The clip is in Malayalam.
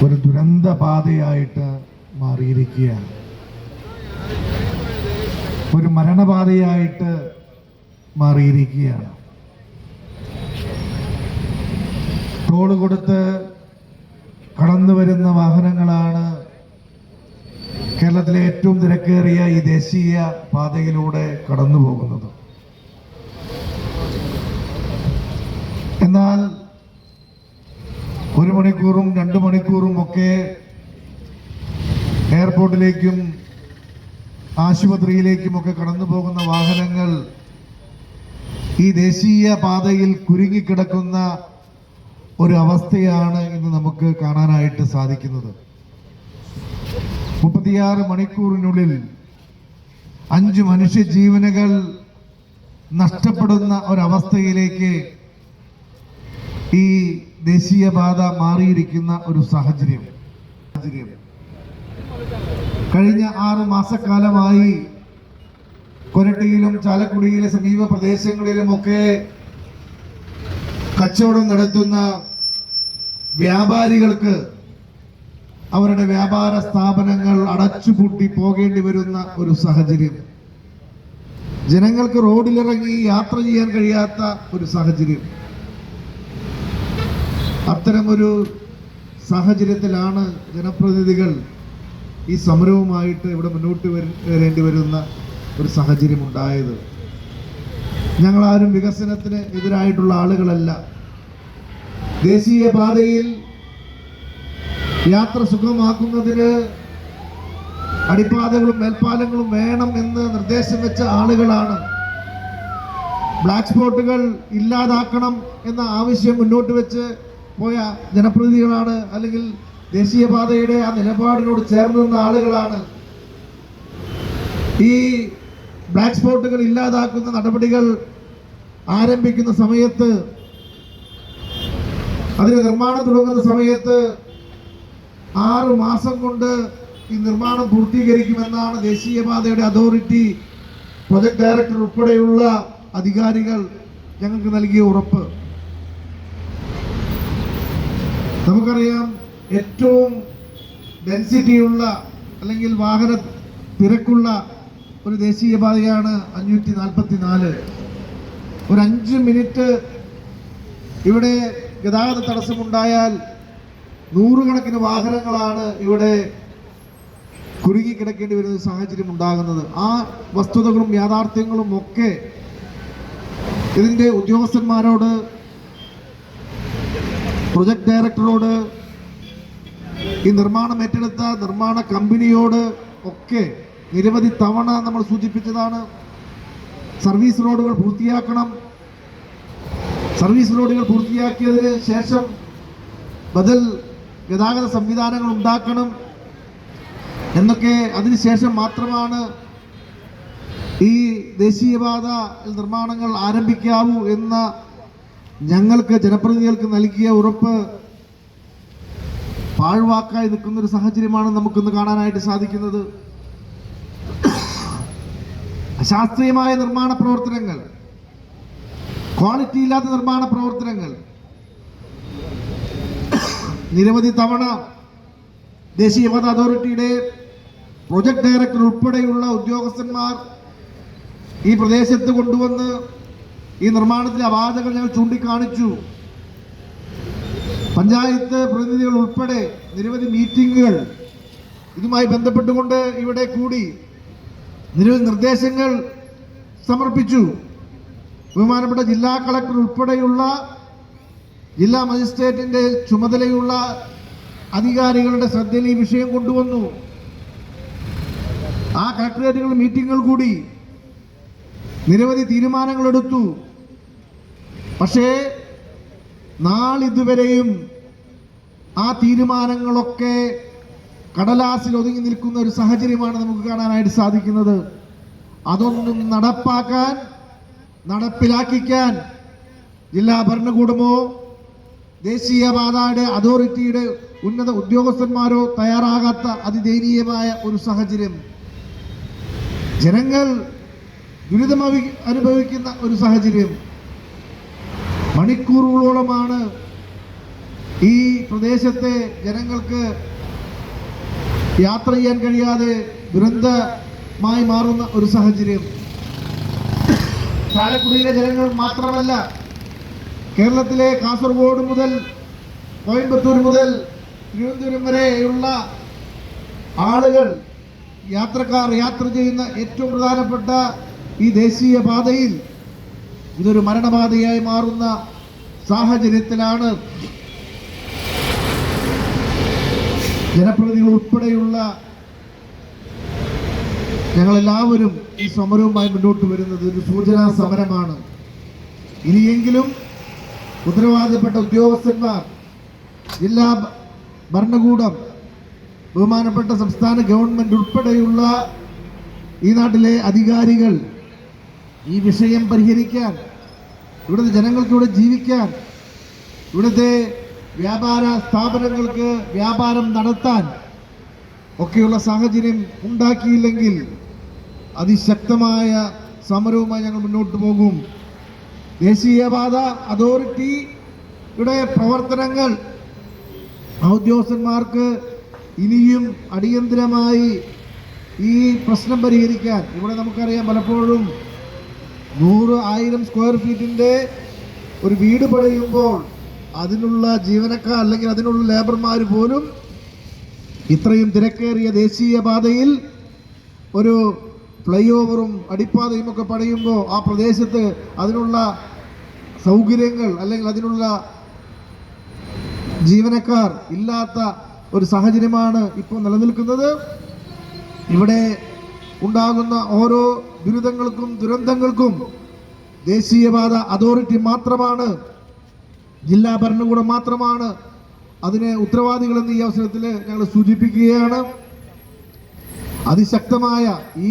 ഒരു ദുരന്ത പാതയായിട്ട് മാറിയിരിക്കുകയാണ്. ഒരു മരണപാതയായിട്ട് മാറിയിരിക്കുകയാണ്. ടോൾ കൊടുത്ത് കടന്നു വരുന്ന വാഹനങ്ങളാണ് കേരളത്തിലെ ഏറ്റവും തിരക്കേറിയ ഈ ദേശീയ പാതയിലൂടെ കടന്നു പോകുന്നത്. എന്നാൽ 1 മണിക്കൂറും 2 മണിക്കൂറും ഒക്കെ എയർപോർട്ടിലേക്കും ആശുപത്രിയിലേക്കും ഒക്കെ കടന്നു പോകുന്ന വാഹനങ്ങൾ ഈ ദേശീയ പാതയിൽ കുരുങ്ങിക്കിടക്കുന്ന ഒരു അവസ്ഥയാണ് ഇന്ന് നമുക്ക് കാണാനായിട്ട് സാധിക്കുന്നത്. 36 മണിക്കൂറിനുള്ളിൽ 5 മനുഷ്യജീവനുകൾ നഷ്ടപ്പെടുന്ന ഒരവസ്ഥയിലേക്ക് ഈ ദേശീയപാത മാറിയിരിക്കുന്ന ഒരു സാഹചര്യം. കഴിഞ്ഞ 6 മാസക്കാലമായി കൊരട്ടിയിലും ചാലക്കുടിയിലെ സമീപ പ്രദേശങ്ങളിലുമൊക്കെ കച്ചവടം നടത്തുന്ന വ്യാപാരികൾക്ക് അവരുടെ വ്യാപാര സ്ഥാപനങ്ങൾ അടച്ചുപൂട്ടി പോകേണ്ടി വരുന്ന ഒരു സാഹചര്യം. ജനങ്ങൾക്ക് റോഡിലിറങ്ങി യാത്ര ചെയ്യാൻ കഴിയാത്ത ഒരു സാഹചര്യം. അത്തരമൊരു സാഹചര്യത്തിലാണ് ജനപ്രതിനിധികൾ ഈ സമരവുമായിട്ട് ഇവിടെ മുന്നോട്ട് വരേണ്ടി വരുന്ന ഒരു സാഹചര്യം ഉണ്ടായത്. ഞങ്ങളാരും വികസനത്തിന് എതിരായിട്ടുള്ള ആളുകളല്ല. ദേശീയപാതയിൽ യാത്ര സുഗമമാക്കുന്നതിന് അടിപ്പാതകളും മേൽപ്പാലങ്ങളും വേണം എന്ന് നിർദ്ദേശം വെച്ച ആളുകളാണ്. ബ്ലാക്ക് സ്പോട്ടുകൾ ഇല്ലാതാക്കണം എന്ന ആവശ്യം മുന്നോട്ട് വെച്ച് പോയ ജനപ്രതിനിധികളാണ്, അല്ലെങ്കിൽ ദേശീയപാതയുടെ ആ നിലപാടിനോട് ചേർന്ന് നിന്ന ആളുകളാണ്. ഈ ബ്ലാക്ക് സ്പോട്ടുകൾ ഇല്ലാതാക്കുന്ന നടപടികൾ ആരംഭിക്കുന്ന സമയത്ത്, അതിന് നിർമ്മാണം തുടങ്ങുന്ന സമയത്ത് 6 മാസം കൊണ്ട് ഈ നിർമ്മാണം പൂർത്തീകരിക്കുമെന്നാണ് ദേശീയപാതയുടെ അതോറിറ്റി പ്രൊജക്ട് ഡയറക്ടർ ഉൾപ്പെടെയുള്ള അധികാരികൾ ഞങ്ങൾക്ക് നൽകിയ ഉറപ്പ്. നമുക്കറിയാം, ഏറ്റവും ഡെൻസിറ്റിയുള്ള അല്ലെങ്കിൽ വാഹന തിരക്കുള്ള ഒരു ദേശീയപാതയാണ് 544. ഒരു 5 മിനിറ്റ് ഇവിടെ ഗതാഗത തടസ്സമുണ്ടായാൽ 100 കണക്കിന് വാഹനങ്ങളാണ് ഇവിടെ കുരുങ്ങിക്കിടക്കേണ്ടി വരുന്ന സാഹചര്യം ഉണ്ടാകുന്നത്. ആ വസ്തുതകളും യാഥാർത്ഥ്യങ്ങളും ഒക്കെ ഇതിൻ്റെ ഉദ്യോഗസ്ഥന്മാരോട്, പ്രൊജക്ട് ഡയറക്ടറോട്, ഈ നിർമ്മാണം ഏറ്റെടുത്ത നിർമ്മാണ കമ്പനിയോട് ഒക്കെ നിരവധി തവണ നമ്മൾ സൂചിപ്പിച്ചതാണ്. സർവീസ് റോഡുകൾ പൂർത്തിയാക്കണം, സർവീസ് റോഡുകൾ പൂർത്തിയാക്കിയതിന് ശേഷം ബദൽ ഗതാഗത സംവിധാനങ്ങൾ ഉണ്ടാക്കണം എന്നൊക്കെ, അതിനുശേഷം മാത്രമാണ് ഈ ദേശീയപാത നിർമ്മാണങ്ങൾ ആരംഭിക്കാവൂ എന്ന ഞങ്ങൾക്ക് ജനപ്രതിനിധികൾക്ക് നൽകിയ ഉറപ്പ് പാഴ്വാക്കായി നിൽക്കുന്നൊരു സാഹചര്യമാണ് നമുക്കിന്ന് കാണാനായിട്ട് സാധിക്കുന്നത്. അശാസ്ത്രീയമായ നിർമ്മാണ പ്രവർത്തനങ്ങൾ, ക്വാളിറ്റി ഇല്ലാത്ത നിർമ്മാണ പ്രവർത്തനങ്ങൾ നിരവധി തവണ ദേശീയപാത അതോറിറ്റിയുടെ പ്രൊജക്ട് ഡയറക്ടർ ഉൾപ്പെടെയുള്ള ഉദ്യോഗസ്ഥന്മാർ ഈ പ്രദേശത്ത് കൊണ്ടുവന്ന് ഈ നിർമ്മാണത്തിലെ അപാകതകൾ ഞങ്ങൾ ചൂണ്ടിക്കാണിച്ചു. പഞ്ചായത്ത് പ്രതിനിധികൾ ഉൾപ്പെടെ നിരവധി മീറ്റിങ്ങുകൾ ഇതുമായി ബന്ധപ്പെട്ടുകൊണ്ട് ഇവിടെ കൂടി നിരവധി നിർദ്ദേശങ്ങൾ സമർപ്പിച്ചു. ബഹുമാനപ്പെട്ട ജില്ലാ കളക്ടർ ഉൾപ്പെടെയുള്ള ജില്ലാ മജിസ്ട്രേറ്റിന്റെ ചുമതലയുള്ള അധികാരികളുടെ ശ്രദ്ധയിൽ ഈ വിഷയം കൊണ്ടുവന്നു. ആ കളക്ടറേറ്റുകൾ മീറ്റിങ്ങുകൾ കൂടി നിരവധി തീരുമാനങ്ങൾ എടുത്തു. പക്ഷേ നാളിതുവരെയും ആ തീരുമാനങ്ങളൊക്കെ കടലാസിൽ ഒതുങ്ങി നിൽക്കുന്ന ഒരു സാഹചര്യമാണ് നമുക്ക് കാണാനായിട്ട് സാധിക്കുന്നത്. അതൊന്നും നടപ്പിലാക്കിക്കാൻ ജില്ലാ ഭരണകൂടമോ ദേശീയപാതയുടെ അതോറിറ്റിയുടെ ഉന്നത ഉദ്യോഗസ്ഥന്മാരോ തയ്യാറാകാത്ത അതിദയനീയമായ ഒരു സാഹചര്യം. ജനങ്ങൾ ദുരിതം അനുഭവിക്കുന്ന ഒരു സാഹചര്യം. മണിക്കൂറുകളോളമാണ് ഈ പ്രദേശത്തെ ജനങ്ങൾക്ക് യാത്ര ചെയ്യാൻ കഴിയാതെ ദുരന്തമായി മാറുന്ന ഒരു സാഹചര്യം ചാലക്കുടിയിലെ ജനങ്ങൾ മാത്രമല്ല, കേരളത്തിലെ കാസർഗോഡ് മുതൽ കോയമ്പത്തൂർ മുതൽ തിരുവനന്തപുരം വരെയുള്ള ആളുകൾ, യാത്രക്കാർ യാത്ര ചെയ്യുന്ന ഏറ്റവും പ്രധാനപ്പെട്ട ഈ ദേശീയ പാതയിൽ ഇതൊരു മരണപാതയായി മാറുന്ന സാഹചര്യത്തിലാണ് ജനപ്രതിനിധികൾ ഉൾപ്പെടെയുള്ള ഞങ്ങളെല്ലാവരും ഈ സമരവുമായി മുന്നോട്ട് വരുന്നത്. ഒരു സൂചനാ സമരമാണ്. ഇനിയെങ്കിലും ഉത്തരവാദിത്തപ്പെട്ട ഉദ്യോഗസ്ഥന്മാർ, ജില്ലാ ഭരണകൂടം, ബഹുമാനപ്പെട്ട സംസ്ഥാന ഗവൺമെന്റ് ഉൾപ്പെടെയുള്ള ഈ നാട്ടിലെ അധികാരികൾ ഈ വിഷയം പരിഹരിക്കാൻ, ഇവിടുത്തെ ജനങ്ങൾക്ക് ഇവിടെ ജീവിക്കാൻ, ഇവിടുത്തെ വ്യാപാര സ്ഥാപനങ്ങൾക്ക് വ്യാപാരം നടത്താൻ ഒക്കെയുള്ള സാഹചര്യം ഉണ്ടാക്കിയില്ലെങ്കിൽ അതിശക്തമായ സമരവുമായി ഞങ്ങൾ മുന്നോട്ട് പോകും. ദേശീയപാത അതോറിറ്റിയുടെ പ്രവർത്തനങ്ങൾ ഉദ്യോഗസ്ഥന്മാർക്ക് ഇനിയും അടിയന്തരമായി ഈ പ്രശ്നം പരിഹരിക്കാൻ, ഇവിടെ നമുക്കറിയാം പലപ്പോഴും 100,000 സ്ക്വയർ ഫീറ്റിൻ്റെ ഒരു വീട് പണിയുമ്പോൾ അതിനുള്ള ജീവനക്കാർ അല്ലെങ്കിൽ അതിനുള്ള ലേബർമാർ പോലും ഇത്രയും തിരക്കേറിയ ദേശീയപാതയിൽ ഒരു ഫ്ലൈ ഓവറും അടിപ്പാതയും ഒക്കെ പണിയുമ്പോൾ ആ പ്രദേശത്ത് അതിനുള്ള സൗകര്യങ്ങൾ അല്ലെങ്കിൽ അതിനുള്ള ജീവനക്കാർ ഇല്ലാത്ത ഒരു സാഹചര്യമാണ് ഇപ്പോൾ നിലനിൽക്കുന്നത്. ഇവിടെ ഉണ്ടാകുന്ന ഓരോ ദുരന്തങ്ങൾക്കും ദേശീയപാത അതോറിറ്റി മാത്രമാണ്, ജില്ലാ ഭരണകൂടം മാത്രമാണ് അതിന് ഉത്തരവാദികളെന്ന് ഈ അവസരത്തിൽ ഞങ്ങൾ സൂചിപ്പിക്കുകയാണ്. അതിശക്തമായ ഈ